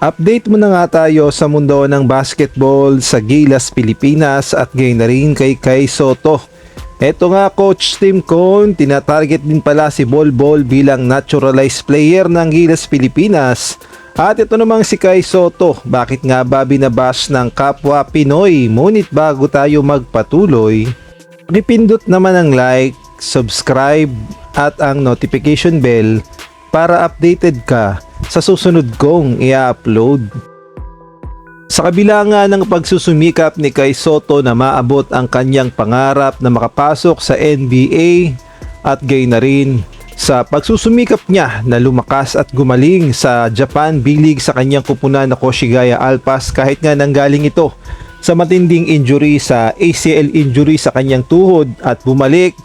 Update muna nga tayo sa mundo ng basketball sa Gilas, Pilipinas at gayon na rin kay Kai Sotto. Eto nga Coach Tim Cone, tinatarget din pala si Bol bilang naturalized player ng Gilas, Pilipinas. At ito namang si Kai Sotto, bakit nga ba binabash ng kapwa Pinoy? Ngunit bago tayo magpatuloy, ipindot naman ang like, subscribe at ang notification bell para updated ka sa susunod kong i-upload. Sa kabila nga ng pagsusumikap ni Kai Sotto na maabot ang kanyang pangarap na makapasok sa NBA at gayon na rin sa pagsusumikap niya na lumakas at gumaling sa Japan B-League sa kanyang kupunan na Koshigaya Alpas, kahit nga nanggaling ito sa matinding injury sa ACL injury sa kanyang tuhod at bumalik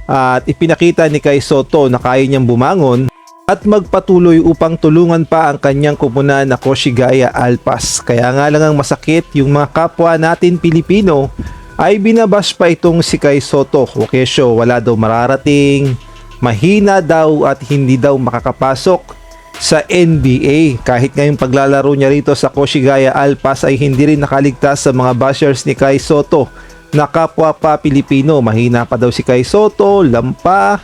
at ipinakita ni Kai Sotto na kaya niyang bumangon at magpatuloy upang tulungan pa ang kanyang kupunan na Koshigaya Alpas. Kaya nga lang ang masakit, yung mga kapwa natin Pilipino ay binabash pa itong si Kai Sotto. Wakesyo, wala daw mararating, mahina daw at hindi daw makakapasok sa NBA. Kahit ngayong paglalaro niya rito sa Koshigaya Alpas ay hindi rin nakaligtas sa mga bashers ni Kai Sotto na kapwa pa Pilipino. Mahina pa daw si Kai Sotto, lampa,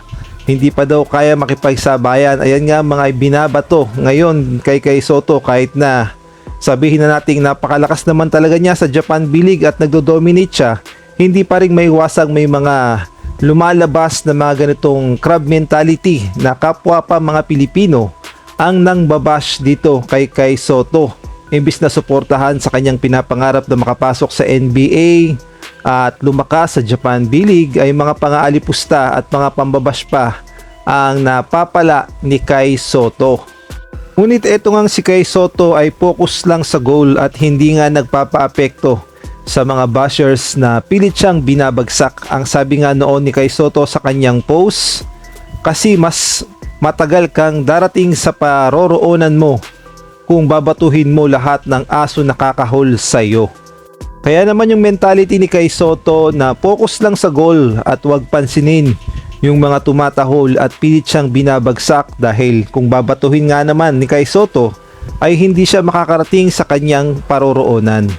hindi pa daw kaya makipagsabayan. Ayan nga mga binabato ngayon kay Kai Sotto, kahit na sabihin na nating napakalakas naman talaga niya sa Japan B-League at nagdo-dominate siya, hindi pa rin may iwasang may mga lumalabas na mga ganitong crab mentality na kapwa pa mga Pilipino ang nangbabash dito kay Kai Sotto. Imbis na suportahan sa kanyang pinapangarap na makapasok sa NBA at lumakas sa Japan B-League, ay mga pangaalipusta at mga pambabash pa ang napapala ni Kai Sotto. Ngunit eto ngang si Kai Sotto ay focus lang sa goal at hindi nga nagpapaapekto sa mga bashers na pilit siyang binabagsak. Ang sabi nga noon ni Kai Sotto sa kanyang post, kasi mas matagal kang darating sa paroroonan mo kung babatuhin mo lahat ng aso nakakahol sa iyo. Kaya naman yung mentality ni Kai Sotto na focus lang sa goal at huwag pansinin yung mga tumatahol at pilit siyang binabagsak, dahil kung babatuhin nga naman ni Kai Sotto ay hindi siya makakarating sa kanyang paroroonan.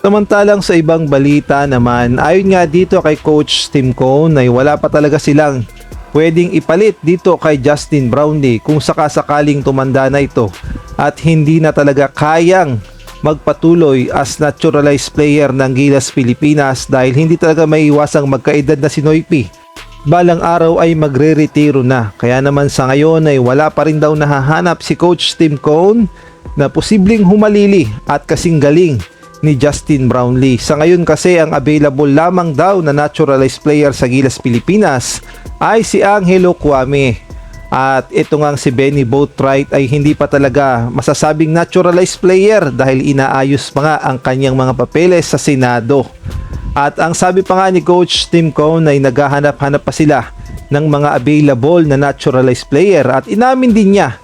Samantalang sa ibang balita naman, ayon nga dito kay Coach Tim Cone ay wala pa talaga silang pwedeng ipalit dito kay Justin Brownlee kung sakasakaling tumanda na ito at hindi na talaga kayang magpatuloy as naturalized player ng Gilas, Pilipinas, dahil hindi talaga may iwasang magkaedad na si Noypi. Balang araw ay magre-retiro na. Kaya naman sa ngayon ay wala pa rin daw nahahanap si Coach Tim Cone na posibleng humalili at kasing galing ni Justin Brownlee. Sa ngayon kasi ang available lamang daw na naturalized player sa Gilas, Pilipinas ay si Angelo Kwame. At ito ngang si Benny Boatwright ay hindi pa talaga masasabing naturalized player dahil inaayos pa nga ang kanyang mga papeles sa Senado. At ang sabi pa nga ni Coach Tim Cone ay naghahanap-hanap pa sila ng mga available na naturalized player, at inamin din niya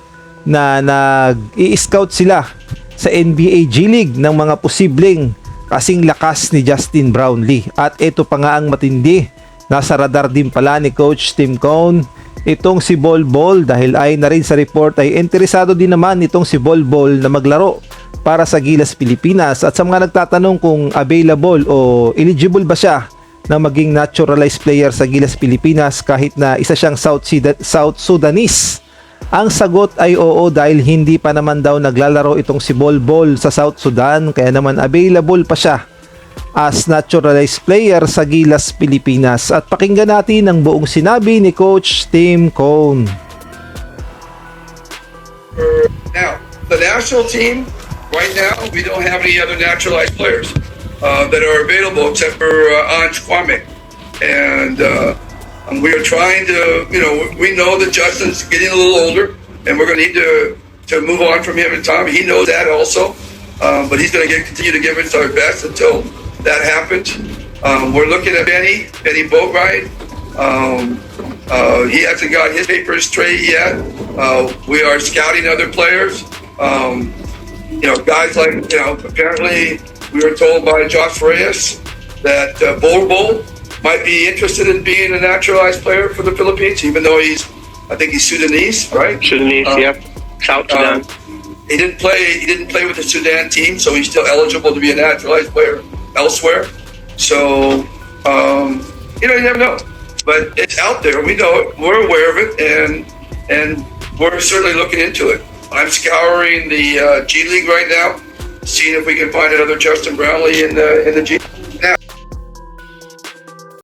na nag-i-scout sila sa NBA G League ng mga posibleng kasing lakas ni Justin Brownlee. At ito pa nga ang matindi, nasa radar din pala ni Coach Tim Cone itong si Bol, dahil ay na rin sa report ay interesado din naman itong si Bol na maglaro para sa Gilas, Pilipinas. At sa mga nagtatanong kung available o eligible ba siya na maging naturalized player sa Gilas, Pilipinas kahit na isa siyang South Sudanese, ang sagot ay oo, dahil hindi pa naman daw naglalaro itong si Bol sa South Sudan, kaya naman available pa siya as naturalized player sa Gilas, Pilipinas. At pakinggan natin ang buong sinabi ni Coach Tim Cone. Now, the national team, right now, we don't have any other naturalized players that are available except for Ange Kwame. And we are trying to, we know that Justin's getting a little older, and we're going to need to move on from him in time. He knows that also, but he's going to continue to give us our best until that happens. We're looking at Benny Boatwright. He hasn't got his papers straight yet. We are scouting other players. Guys like, apparently we were told by Josh Reyes that Bol might be interested in being a naturalized player for the Philippines, even though I think he's Sudanese, right? Sudanese, yeah. South Sudan. He didn't play. He didn't play with the Sudan team, so he's still eligible to be a naturalized player elsewhere. So you never know. But it's out there. We know it. We're aware of it, and we're certainly looking into it. I'm scouring the G League right now, seeing if we can find another Justin Brownlee in the G.